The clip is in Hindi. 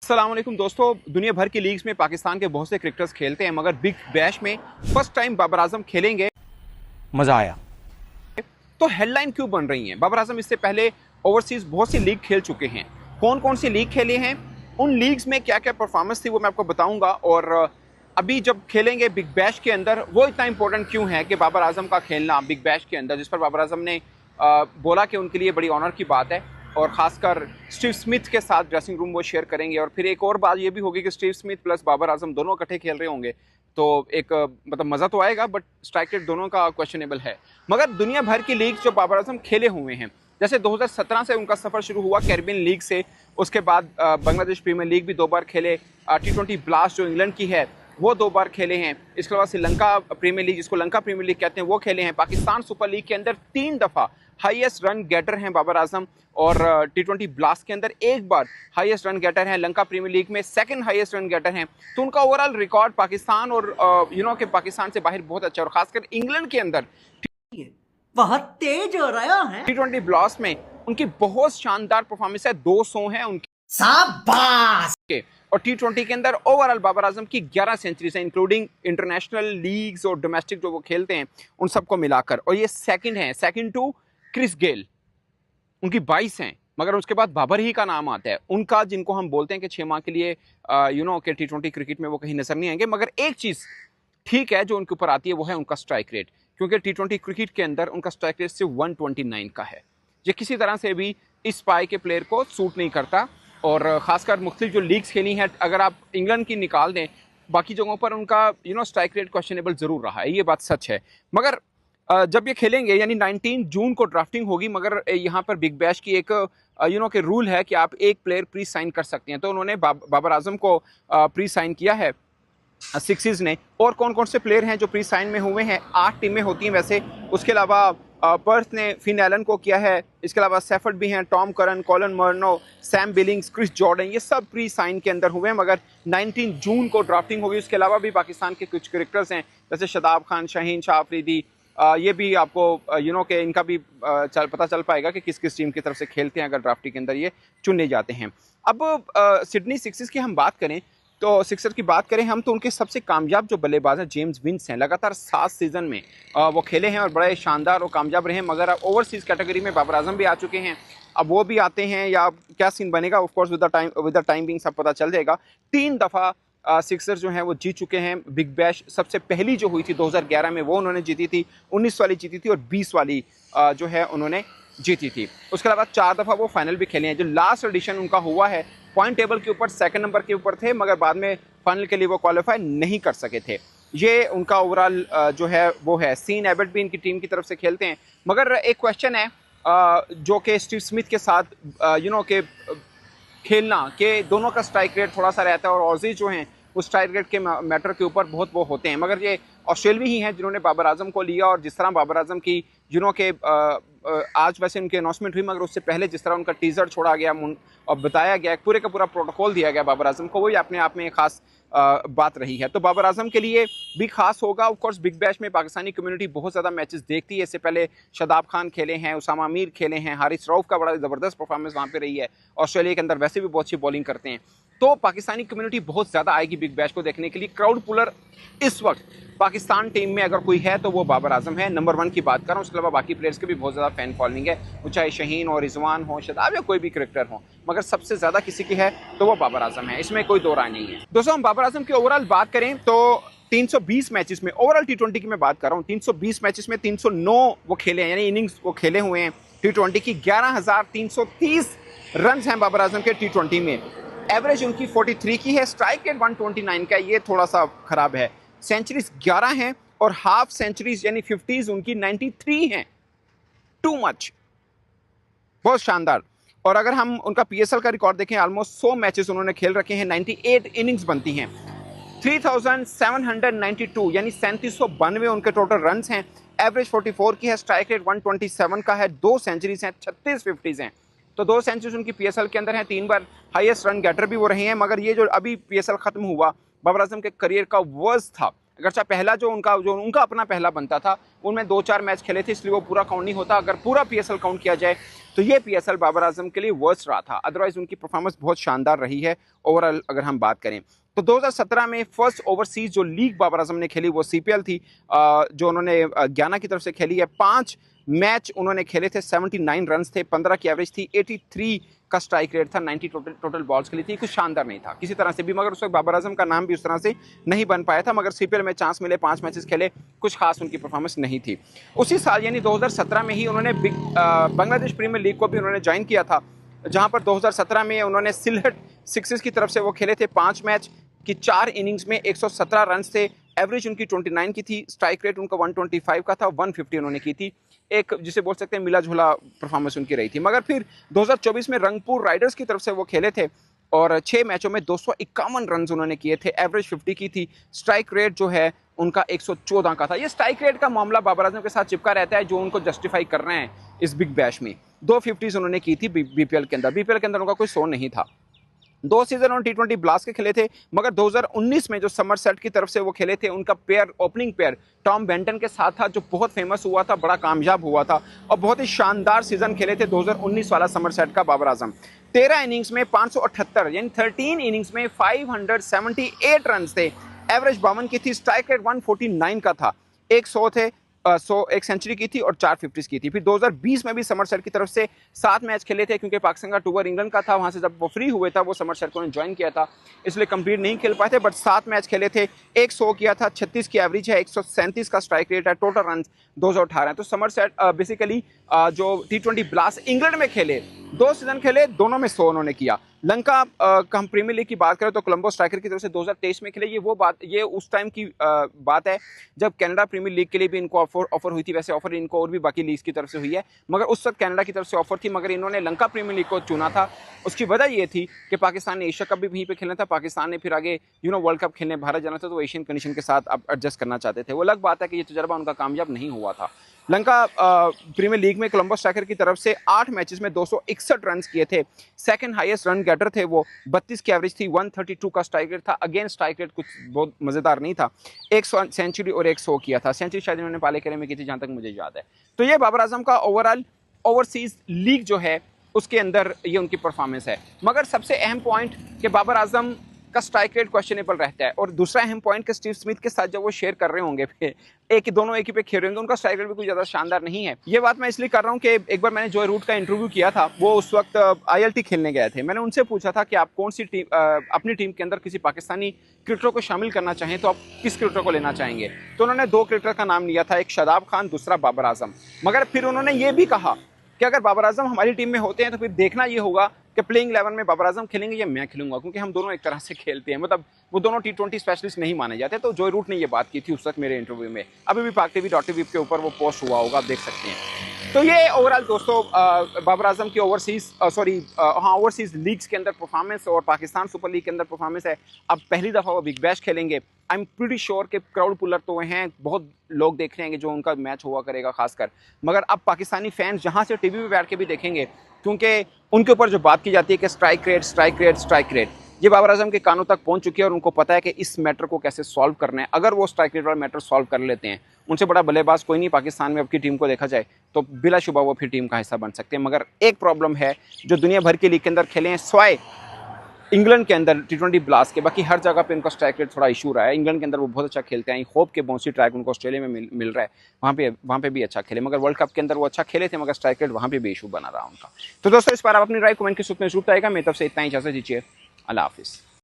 अस्सलाम वालेकुम दोस्तों, दुनिया भर की लीग्स में पाकिस्तान के बहुत से क्रिकेटर्स खेलते हैं, मगर बिग बैश में फर्स्ट टाइम बाबर आजम खेलेंगे। मजा आया। तो हेडलाइन क्यों बन रही हैं? बाबर आजम इससे पहले ओवरसीज बहुत सी लीग खेल चुके हैं। कौन कौन सी लीग खेले हैं, उन लीग्स में क्या क्या परफॉर्मेंस थी, वो मैं आपको बताऊंगा। और अभी जब खेलेंगे बिग बैश के अंदर, वो इतना इंपॉर्टेंट क्यों है कि बाबर आजम का खेलना बिग बैश के अंदर, जिस पर बाबर आजम ने बोला कि उनके लिए बड़ी ऑनर की बात है। और ख़ासकर स्टीव स्मिथ के साथ ड्रेसिंग रूम वो शेयर करेंगे। और फिर एक और बात ये भी होगी कि Steve Smith plus Babar Azam दोनों इकट्ठे खेल रहे होंगे, तो एक मतलब मज़ा तो आएगा, बट स्ट्राइक रेट दोनों का क्वेश्चनेबल है। मगर दुनिया भर की लीग जो बाबर आजम खेले हुए हैं, जैसे 2017 से उनका सफ़र शुरू हुआ कैरिबियन लीग से, उसके बाद बांग्लादेश प्रीमियर लीग भी 2 बार खेले, T20 ब्लास्ट जो इंग्लैंड की है वो 2 बार खेले हैं। इसके अलावा श्रीलंका प्रीमियर लीग, जिसको लंका प्रीमियर लीग कहते हैं, वो खेले हैं। पाकिस्तान सुपर लीग के अंदर 3 दफ़ा हाईएस्ट रन गेटर हैं बाबर आजम, और T20 ब्लास्ट के अंदर 1 बार हाईएस्ट रन गेटर हैं। लंका प्रीमियर लीग में 2nd हाईएस्ट रन गेटर हैं। तो उनका ओवरऑल रिकॉर्ड पाकिस्तान और के पाकिस्तान से बाहर बहुत अच्छा है। और खासकर इंग्लैंड के अंदर बहुत तेज हो रहा है। T20 ब्लास्ट में उनकी बहुत शानदार परफॉर्मेंस है, 200 हैं उनके। शाबाश। और T20 के अंदर ओवरऑल बाबर आजम की 11 सेंचुरीज हैं, इंक्लूडिंग इंटरनेशनल लीग्स और डोमेस्टिक जो वो खेलते हैं उन सबको मिलाकर। और ये सेकंड है, सेकंड टू क्रिस गेल, उनकी 22 हैं। मगर उसके बाद बाबर ही का नाम आता है उनका, जिनको हम बोलते हैं कि 6 माह के लिए के T20 क्रिकेट में वो कहीं नजर नहीं आएंगे। मगर एक चीज ठीक है जो उनके ऊपर आती है, वो है उनका स्ट्राइक रेट, क्योंकि T20 क्रिकेट के अंदर उनका स्ट्राइक रेट सिर्फ 129 का है। ये किसी तरह से भी इस पाए के प्लेयर को सूट नहीं करता। और ख़ासकर मुख्तलिफ जो लीग्स खेली हैं, अगर आप इंग्लैंड की निकाल दें, बाकी जगहों पर उनका स्ट्राइक रेट क्वेश्चनेबल ज़रूर रहा है, ये बात सच है। मगर जब ये खेलेंगे, यानी 19 जून को ड्राफ्टिंग होगी, मगर यहाँ पर बिग बैश की एक के रूल है कि आप एक प्लेयर प्री साइन कर सकते हैं। तो उन्होंने बाबर आजम को प्री साइन किया है सिक्सिस ने। और कौन कौन से प्लेयर हैं जो प्री साइन में हुए हैं? 8 टीमें होती हैं वैसे। उसके अलावा पर्थ ने फिन एलन को किया है। इसके अलावा सेफर्ड भी हैं, Tom Curran, Colin Munro, Sam Billings, Chris Jordan, ये सब प्री साइन के अंदर हुए हैं। मगर 19 जून को ड्राफ्टिंग होगी। उसके अलावा भी पाकिस्तान के कुछ क्रिकेटर्स हैं, जैसे शदाब खान, शाहीन शाह अफरीदी, ये भी आपको के इनका भी पता चल पाएगा कि किस किस टीम की तरफ से खेलते हैं अगर ड्राफ्टिंग के अंदर ये चुने जाते हैं। अब सिडनी सिक्सर्स की हम बात करें, तो सिक्सर की बात करें हम, तो उनके सबसे कामयाब जो बल्लेबाज हैं जेम्स विंस हैं। लगातार 7 सीज़न में वो खेले हैं और बड़े शानदार और कामयाब रहे हैं। मगर अब ओवरसीज़ कैटेगरी में बाबर आजम भी आ चुके हैं, अब वो भी आते हैं, या क्या सीन बनेगा of course with the time being सब पता चल जाएगा। 3 दफ़ा सिक्सर जो हैं वो जीत चुके हैं बिग बैश। सबसे पहली जो हुई थी 2011 में, वो उन्होंने जीती थी, 19 वाली जीती थी, और 20 वाली जो है उन्होंने जीती थी। उसके अलावा 4 दफ़ा वो फाइनल भी खेले हैं। जो लास्ट एडिशन उनका हुआ है, पॉइंट टेबल के ऊपर 2nd नंबर के ऊपर थे, मगर बाद में फाइनल के लिए वो क्वालिफाई नहीं कर सके थे। ये उनका ओवरऑल जो है वो है। सीन एबट भी इनकी टीम की तरफ से खेलते हैं। मगर एक क्वेश्चन है जो कि स्टीव स्मिथ के साथ के खेलना, के दोनों का स्ट्राइक रेट थोड़ा सा रहता है, और ऑजीज जो हैं वो स्ट्राइक रेट के मैटर के ऊपर बहुत वो होते हैं। मगर ये ऑस्ट्रेलिया ही हैं जिन्होंने बाबर आजम को लिया। और जिस तरह बाबर आजम की के आज वैसे उनकी अनाउंसमेंट हुई, मगर उससे पहले जिस तरह उनका टीजर छोड़ा गया और बताया गया, पूरे का पूरा प्रोटोकॉल दिया गया बाबर आजम को, वही अपने आप में एक खास बात रही है। तो बाबर आजम के लिए भी खास होगा। ऑफ कोर्स बिग बैश में पाकिस्तानी कम्युनिटी बहुत ज़्यादा मैचेस देखती है। इससे पहले शदाब खान खेले हैं, उसामा मीर खेले हैं, हारिस रऊफ का बड़ा ज़बरदस्त परफॉर्मेंस वहाँ पे रही है। ऑस्ट्रेलिया के अंदर वैसे भी बहुत अच्छी बॉलिंग करते हैं। तो पाकिस्तानी कम्युनिटी बहुत ज़्यादा आएगी बिग बैश को देखने के लिए। क्राउड पुलर इस वक्त पाकिस्तान टीम में अगर कोई है तो वो बाबर आजम है, नंबर 1 की बात कर रहा हूँ। उसके अलावा बाकी प्लेयर्स के भी बहुत ज़्यादा फैन फॉलोइंग है, वो चाहे शहीन हो, रिजवान हो, शदाब या कोई भी क्रिकेटर हो। मगर सबसे ज़्यादा किसी की है तो वो बाबर आजम है, इसमें कोई दो राय नहीं है। दोस्तों, हम बाबर आजम की ओवरऑल बात करें तो 320 मैचेस में, ओवरऑल T20 की मैं बात कर रहा हूँ, 320 मैचेस में 309 वो खेले हैं, यानी इनिंग्स वो खेले हुए हैं T20 की। 11,330 रन हैं बाबर आजम के T20 में। एवरेज उनकी 43 की है, स्ट्राइक रेट 129 का, ये थोड़ा सा खराब है। सेंचुरीज 11 हैं, और हाफ सेंचुरीज यानी 50s उनकी 93 हैं। टू मच, बहुत शानदार। और अगर हम उनका PSL का रिकॉर्ड देखें, ऑलमोस्ट 100 मैचेस उन्होंने खेल रखे हैं, 98 इनिंग्स बनती हैं, 3792 यानी 3792 उनके टोटल रन्स हैं। एवरेज 44 की है, स्ट्राइक रेट 127 का है, 2 सेंचुरीज हैं, 36 50s हैं। तो 2 सेंचुरीज उनकी PSL के अंदर हैं, 3 बार हाईएस्ट रन गेटर भी वो रहे हैं। मगर ये जो अभी PSL खत्म हुआ, बाबर आजम के करियर का वर्स्ट था, अगरचा पहला जो उनका अपना पहला बनता था, उनमें 2-4 मैच खेले थे, इसलिए वो पूरा काउंट नहीं होता। अगर पूरा पीएसएल काउंट किया जाए तो ये पीएसएल बाबर आजम के लिए वर्स्ट रहा था। अदरवाइज उनकी परफॉर्मेंस बहुत शानदार रही है ओवरऑल अगर हम बात करें तो। 2017 में फर्स्ट ओवरसीज जो लीग बाबर आजम ने खेली वो सीपीएल थी, जो उन्होंने गयाना की तरफ से खेली है। 5 मैच उन्होंने खेले थे, 79 रन थे, 15 की एवरेज थी, 83 का स्ट्राइक रेट था, 90 टोटल बॉल्स खेली थी। कुछ शानदार नहीं था किसी तरह से भी, मगर उस वक्त बाबर आजम का नाम भी उस तरह से नहीं बन पाया था। मगर सीपीएल में चांस मिले, 5 मैचेस खेले, कुछ खास उनकी परफॉर्मेंस नहीं थी। उसी साल यानी 2017 में ही उन्होंने बांग्लादेश प्रीमियर लीग को भी उन्होंने ज्वाइन किया था, जहां पर 2017 में उन्होंने सिलहट सिक्सेस की तरफ से वो खेले थे। 5 मैच की 4 इनिंग्स में 117 रन थे, एवरेज उनकी 29 की थी, स्ट्राइक रेट उनका 125 का था, 150 उन्होंने की थी। एक जिसे बोल सकते हैं मिला जुला परफॉर्मेंस उनकी रही थी। मगर फिर 2024 में रंगपुर राइडर्स की तरफ से वो खेले थे और 6 मैचों में 251 रन उन्होंने किए थे, एवरेज 50 की थी, स्ट्राइक रेट जो है उनका 114 का था। ये स्ट्राइक रेट का मामला बाबर आजम के साथ चिपका रहता है, जो उनको जस्टिफाई कर रहे हैं इस बिग बैश में। 250 उन्होंने की थी बीपीएल के अंदर। बीपीएल के अंदर उनका कोई शो नहीं था। 2 सीजन उन्होंने टी20 ब्लास्ट के खेले थे, मगर 2019 में जो समरसेट की तरफ से वो खेले थे, उनका pair opening pair Tom Benton के साथ था, जो बहुत फेमस हुआ था, बड़ा कामयाब हुआ था और बहुत ही शानदार सीजन खेले थे 2019 वाला समरसेट का बाबर आजम। 13 इनिंग्स में 578 यानी 13 इनिंग्स में 578 रन थे, एवरेज 52 की थी, स्ट्राइक रेट 149 का था, 100 थे, 1 सेंचुरी की थी और 4 50s की थी। फिर 2020 में भी समरसेट की तरफ से 7 मैच खेले थे, क्योंकि पाकिस्तान का टूर इंग्लैंड का था, वहां से जब वो फ्री हुए था वो समरसेट को ज्वाइन किया था, इसलिए कंप्लीट नहीं खेल पाए थे। बट 7 मैच खेले थे, 100 किया था, 36 की एवरेज है, 137 का स्ट्राइक रेट है, टोटल रन 218 है। तो समरसेट बेसिकली जो टी20 ब्लास्ट इंग्लैंड में खेले, 2 सीजन खेले, दोनों में 100 उन्होंने किया। लंका का हम प्रीमियर लीग की बात करें तो कोलंबो स्ट्राइकर की तरफ से 2023 में खेले। ये उस टाइम की बात है जब कनाडा प्रीमियर लीग के लिए भी इनको ऑफर हुई थी। वैसे ऑफर इनको और भी बाकी लीग्स की तरफ से हुई है, मगर उस वक्त कनाडा की तरफ से ऑफर थी, मगर इन्होंने लंका प्रीमियर लीग को चुना था। उसकी वजह ये थी कि पाकिस्तान ने एशिया कप भी वहीं पे खेलना था, पाकिस्तान ने फिर आगे वर्ल्ड कप खेलने भारत जाना था, तो एशियन कंडीशन के साथ अब एडजस्ट करना चाहते थे। वो अलग बात है कि ये तजर्बा उनका कामयाब नहीं हुआ था। लंका प्रीमियर लीग में कोलंबो स्ट्राइकर की तरफ से 8 मैचेस में 261 रन किए थे, सेकंड हाईएस्ट रन गेटर थे वो, 32 की एवरेज थी, 132 का स्ट्राइक रेट था। अगेन स्ट्राइक रेट कुछ बहुत मजेदार नहीं था, 1 सेंचुरी और 100 किया था। सेंचुरी शायद इन्होंने पाले करे में की थी, जहां तक मुझे याद है। तो ये बाबर आजम का ओवरऑल ओवरसीज लीग जो है उसके अंदर ये उनकी परफॉर्मेंस है। मगर सबसे अहम पॉइंट कि बाबर आजम का स्ट्राइक रेट क्वेश्चनेबल रहता है, और दूसरा अहम पॉइंट कि स्टीव स्मिथ के साथ जब वो शेयर कर रहे होंगे दोनों एक ही पे खेल रहे होंगे, उनका स्ट्राइक रेट भी कुछ ज़्यादा शानदार नहीं है। ये बात मैं इसलिए कर रहा हूँ कि एक बार मैंने जॉय रूट का इंटरव्यू किया था, वो उस वक्त ILT खेलने गए थे। मैंने उनसे पूछा था कि आप कौन सी टीम अपनी टीम के अंदर किसी पाकिस्तानी क्रिकेटर को शामिल करना चाहें तो आप किस क्रिकेटर को लेना चाहेंगे। तो उन्होंने 2 क्रिकेटर का नाम लिया था, एक शादाब खान, दूसरा बाबर आजम। मगर फिर उन्होंने ये भी कहा कि अगर बाबर आजम हमारी टीम में होते हैं तो फिर देखना ये होगा कि प्लेइंग 11 में बाबर आजम खेलेंगे या मैं खेलूंगा, क्योंकि हम दोनों एक तरह से खेलते हैं। मतलब वो दोनों टी20 स्पेशलिस्ट नहीं माने जाते। तो जॉय रूट ने ये बात की थी उस वक्त मेरे इंटरव्यू में। अभी भी PakTV.tv के ऊपर वो पोस्ट हुआ होगा, आप देख सकते हैं। तो ये ओवरऑल दोस्तों बाबर आजम की ओवरसीज लीग्स के अंदर परफॉर्मेंस और पाकिस्तान सुपर लीग के अंदर परफॉर्मेंस है। अब पहली दफ़ा वो बिग बैश खेलेंगे। आई एम प्रीटी श्योर कि क्राउड पुलर तो हैं, बहुत लोग देख रहे हैं जो उनका मैच हुआ करेगा खासकर। मगर अब पाकिस्तानी फैंस जहां से टीवी पे बैठ के भी देखेंगे, क्योंकि उनके ऊपर जो बात की जाती है कि स्ट्राइक रेट, ये बाबर आजम के कानों तक पहुंच चुकी है और उनको पता है कि इस मैटर को कैसे सॉल्व करना है। अगर वो स्ट्राइक रेट वाला मैटर सॉल्व कर लेते हैं, उनसे बड़ा बल्लेबाज कोई नहीं पाकिस्तान में अब की टीम को देखा जाए, तो बिलाशुबा वो फिर टीम का हिस्सा बन सकते हैं। मगर एक प्रॉब्लम है, जो दुनिया भर की लीग के अंदर खेले हैं स्वाय इंग्लैंड के अंदर टी20 ब्लास्ट के, बाकी हर जगह पे उनका स्ट्राइक रेट थोड़ा इशू रहा है। इंग्लैंड के अंदर वो बहुत अच्छा खेलते हैं, होप के बाउंसी ट्रैक उनको ऑस्ट्रेलिया में मिल रहा है, वहाँ पे भी अच्छा खेले। मगर वर्ल्ड कप के अंदर वो अच्छा खेले थे, मगर स्ट्राइक रेट वहाँ पे भी इशू बना रहा उनका। तो दोस्तों इस बार आप अपनी राय कमेंट के सूत्र में जरूर आएगा। मेरी तरफ से इतना ही, इजाजत दीजिए, अल्लाह हाफिज़।